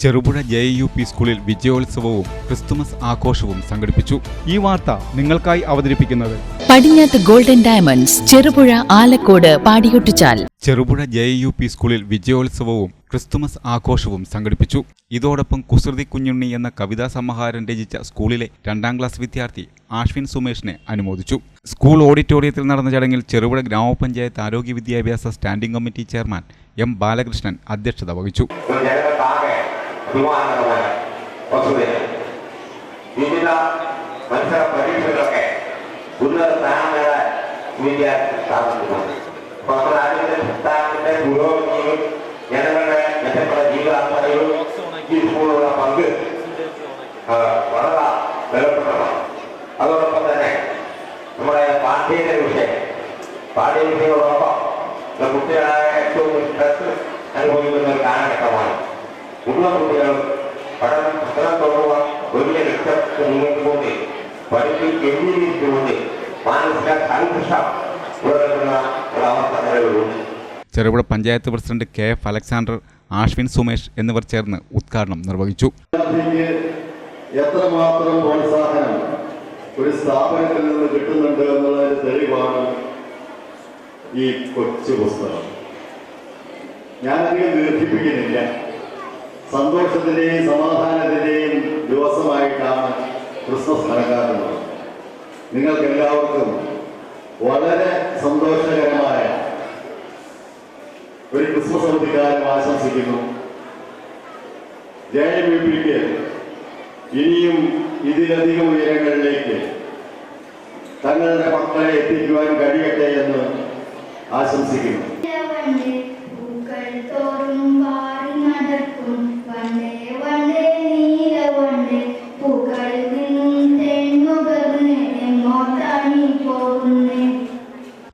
Cherupuzha JUP സ്കൂളിൽ വിജയോത്സവവും Christmas ആഘോഷവും സംഘടിപ്പിച്ചു. ഈ വാർത്ത നിങ്ങൾക്കായി അവതരിപ്പിക്കുന്നത് Padinjath golden diamonds, Cherupuzha, Alakode, Padiyottuchal. Cherupuzha JUP സ്കൂളിൽ വിജയോത്സവവും ക്രിസ്തുമസ് ആഘോഷവും സംഘടിപ്പിച്ചു. ഇതോടൊപ്പം കുസൃതി കുഞ്ഞുണ്ണി എന്ന കവിതാ സമാഹാരം രചിച്ച സ്കൂളിലെ 2ാം ക്ലാസ് വിദ്യാർത്ഥി ആശ്വിൻ സുമേഷിനെ അനുമോദിച്ചു. സ്കൂൾ ഓഡിറ്റോറിയത്തിൽ നടന്ന ചടങ്ങിൽ ചെറുപുഴ ഗ്രാമപഞ്ചായത്ത് ആരോഗ്യ വിദ്യാഭ്യാസ standing committee chairman M. Balakrishnan അധ്യക്ഷത വഹിച്ചു. വിവിധ മത്സര പരീക്ഷകളൊക്കെ ഉന്നത സ്ഥാനം നേടാൻ വിദ്യാർത്ഥി സാധിക്കുന്നുണ്ട്. അപ്പോൾ നമ്മുടെ രാജ്യത്തിന്റെ പുരോഗതിയും ജനങ്ങളുടെ മെച്ചപ്പെട്ട ജീവിതാവസ്ഥയിലും ഈ സ്കൂളിലുള്ള പങ്ക് വളരെ വിലപ്പെട്ടതാണ്. അതോടൊപ്പം തന്നെ നമ്മുടെ പാഠ്യേതര വിഷയങ്ങളോടൊപ്പം കുട്ടികളായ ഏറ്റവും സ്ട്രെസ് അനുഭവിക്കുന്ന ഒരു കാലഘട്ടമാണ്. മുഴുവൻ കുട്ടികളും പഠനം തുടങ്ങുക വലിയ ലക്ഷ്യത്തിന് മുന്നോട്ട് പോയി പഠിപ്പിച്ചുകൊണ്ട് മാനസിക സംഘർഷം ഉയർത്തുന്ന ഒരവസ്ഥ നിലവിലുണ്ട്. Cherupuzha panchayat president KF Alexander, Ashwin Sumesh എന്നിവർ ചേർന്ന് ഉദ്ഘാടനം നിർവഹിച്ചു. എത്രമാത്രം പ്രോത്സാഹനം ഒരു സ്ഥാപനത്തിൽ നിന്ന് കിട്ടുന്നുണ്ട് എന്നുള്ളതിന്റെ തെളിവാണ് ഈ കൊച്ചു പുസ്തകം. ഞാനധികം ദീർഘിപ്പിക്കുന്നില്ല. സന്തോഷത്തിന്റെയും സമാധാനത്തിന്റെയും ദിവസമായിട്ടാണ് ക്രിസ്മസ് കണക്കാക്കുന്നത്. നിങ്ങൾക്ക് എല്ലാവർക്കും വളരെ സന്തോഷകരമായ ഒരു ക്രിസ്മസ് അവധിക്കാലം ആശംസിക്കുന്നു. JUPക്ക് ഇനിയും ഇതിലധികം ഉയരങ്ങളിലേക്ക് തങ്ങളുടെ മക്കളെ എത്തിക്കുവാൻ കഴിയട്ടെ എന്ന് ആശംസിക്കുന്നു.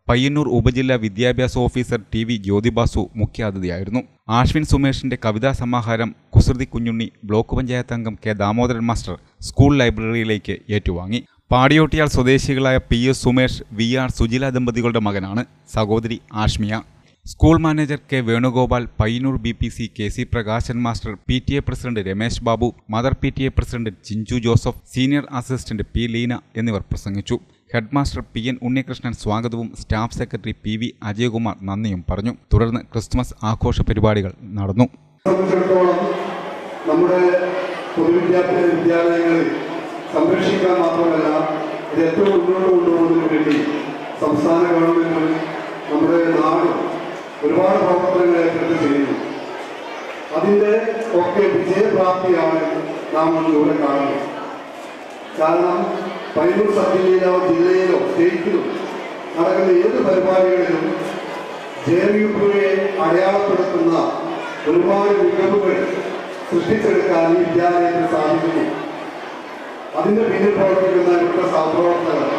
പയ്യന്നൂർ ഉപജില്ലാ വിദ്യാഭ്യാസ ഓഫീസർ TV ജ്യോതിബാസു മുഖ്യാതിഥിയായിരുന്നു. ആശ്വിൻ സുമേഷിന്റെ കവിതാ സമാഹാരം കുസൃതി കുഞ്ഞുണ്ണി ബ്ലോക്ക് പഞ്ചായത്ത് അംഗം K. ദാമോദരൻ മാസ്റ്റർ സ്കൂൾ ലൈബ്രറിയിലേക്ക് ഏറ്റുവാങ്ങി. പാടിയോട്ടിയാൽ സ്വദേശികളായ PS സുമേഷ്, VR സുജില ദമ്പതികളുടെ മകനാണ്. സഹോദരി Ashmiya. School manager K. Venugopal, Payyanur BPC KC Prakashan master, PTA president Ramesh Babu, mother PTA president Chinchu Joseph, senior assistant P. Leena എന്നിവർ പ്രസംഗിച്ചു. ഹെഡ് മാസ്റ്റർ PN ഉണ്ണികൃഷ്ണൻ സ്വാഗതവും സ്റ്റാഫ് സെക്രട്ടറി PV അജയകുമാർ നന്ദിയും പറഞ്ഞു. തുടർന്ന് ക്രിസ്തുമസ് ആഘോഷ പരിപാടികൾ നടന്നു. നമ്മുടെ പൊതുവിദ്യാലയങ്ങളിൽ സംരക്ഷിക്കാൻ മാത്രമല്ല ഇത് ഏറ്റവും മുന്നോട്ട് കൊണ്ടുപോകുന്നതിന് വേണ്ടി സംസ്ഥാന ഗവൺമെന്റും നമ്മുടെ നാടും ഒരുപാട് പ്രവർത്തനങ്ങൾ ഏറ്റെടുത്ത് ചെയ്യുന്നു. അതിൻ്റെ ഒക്കെ വിജയപ്രാപ്തിയാണ് നാം ഇവിടെ കാണുന്നത്. കാരണം പയ്യന്നൂർ സബ് ജില്ലയിലോ സ്റ്റേറ്റിലും നടക്കുന്ന ഏത് പരിപാടികളിലും JUPയെ അടയാളപ്പെടുത്തുന്ന ഒരുപാട് മികവുകൾ സൃഷ്ടിച്ചെടുക്കാൻ ഈ വിദ്യാലയത്തിന് സാധിക്കുന്നു. അതിൻ്റെ പിന്നിൽ പ്രവർത്തിക്കുന്ന ഇവിടുത്തെ സഹപ്രവർത്തകർ,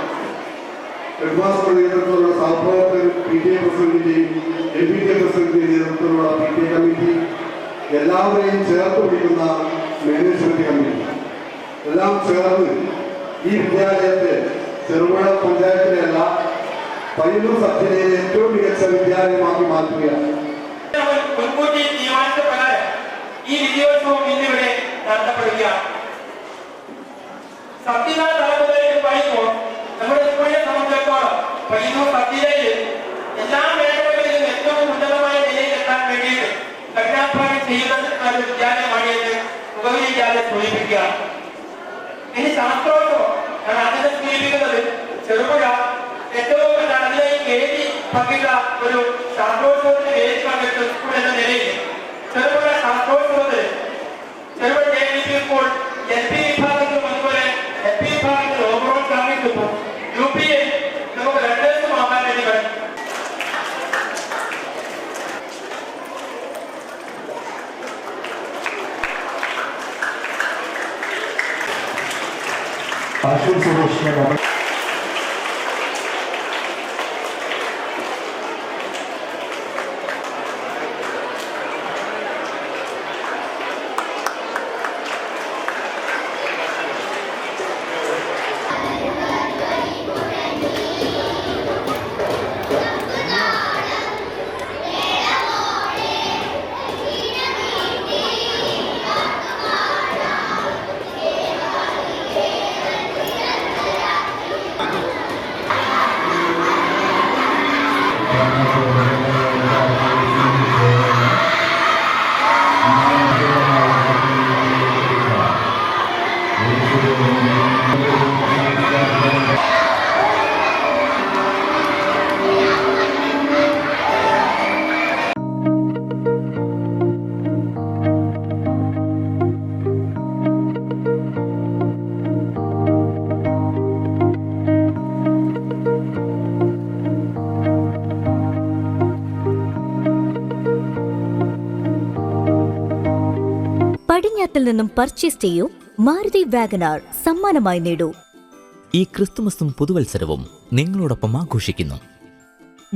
ഹെഡ്മാസ്റ്റർ നേതൃത്വത്തിലുള്ള സഹപ്രവർത്തകർ, PTA പ്രസിഡന്റിന്റെയും MPTA പ്രസിഡന്റിന്റെയും നേതൃത്വത്തിലുള്ള PTA കമ്മിറ്റി, എല്ലാവരെയും ചേർത്ത് പിടിക്കുന്ന മാനേജ്മെന്റ് കമ്മിറ്റി എല്ലാം ചേർന്ന് ഈ വിദ്യാലയത്തെ ചെറുപുഴ പഞ്ചായത്തിലെയല്ല പയ്യന്നൂർ സബ് ജില്ലയിലെ ഏറ്റവും മികച്ച വിദ്യാലയമാക്കി മാറ്റുകയാണ്. ഈ വിജയോത്സവം ഇന്നിവിടെ നടത്തപ്പെടുകയാണ്. സത്യനാ തലമുറയിലേക്ക് പറയുമ്പോൾ നമ്മുടെ സ്കൂളിനെ സംബന്ധിച്ചിടത്തോളം പയ്യന്നൂർ സബ് ജില്ലയിൽ എല്ലാ മേഖലകളിലും ഏറ്റവും ഉന്നതമായ നിലയിൽ എത്താൻ വേണ്ടിയിട്ട് കഠിനാധ്വാനം ചെയ്യുന്ന ഒരു വിദ്യാലയമാണ് എന്ന് ഉപവിദ്യാലയം സൂചിപ്പിക്കുകയാണ്. ഇനി ശാസ്ത്രോത്സവം അതിനെ സൂചിപ്പിക്കുന്നത് ചെറുപുഴ ഏറ്റവും അതിലേക്ക് വേദി പങ്കിട്ട ഒരു ശാസ്ത്രോത്സവത്തിന് വേദി പങ്കിട്ട സ്കൂൾ എന്ന നിലയിൽ ചെറുപുഴ ശാസ്ത്രോത്സവത്തിൽ ചെറുപുഴ JUP സ്കൂൾ LP വിഭാഗത്തിലും അതുപോലെ FP വിഭാഗത്തിൽ ഓവറോൾ സ്ഥാപിക്കുന്നു. UPയിൽ നമുക്ക് രണ്ടേഴ്സും ആവാൻ വേണ്ടി കഴിയും. ആശ്വിൻ സുമേഷിനെ പടിഞ്ഞാത്തിൽ നിന്നും പർച്ചേസ് ചെയ്യൂ. മാരുതി വാഗനാർ സമ്മാനമായി നേടൂ. ഈ ക്രിസ്തുമസും പുതുവത്സരവും നിങ്ങളോടൊപ്പം ആഘോഷിക്കുന്നു.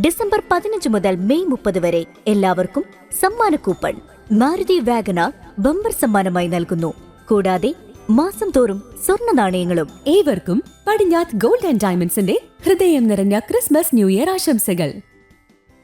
ഡിസംബർ 15 മുതൽ മെയ് 30 വരെ എല്ലാവർക്കും സമ്മാന കൂപ്പൺ മാരുതി വാഗനാർ ബമ്പർ സമ്മാനമായി നൽകുന്നു. കൂടാതെ മാസം തോറും സ്വർണ്ണ നാണയങ്ങളും. ഏവർക്കും പടിഞ്ഞാത്ത് ഗോൾഡ് ആൻഡ് ഡയമണ്ട്സിന്റെ ഹൃദയം നിറഞ്ഞ ക്രിസ്മസ് ന്യൂ ഇയർ ആശംസകൾ.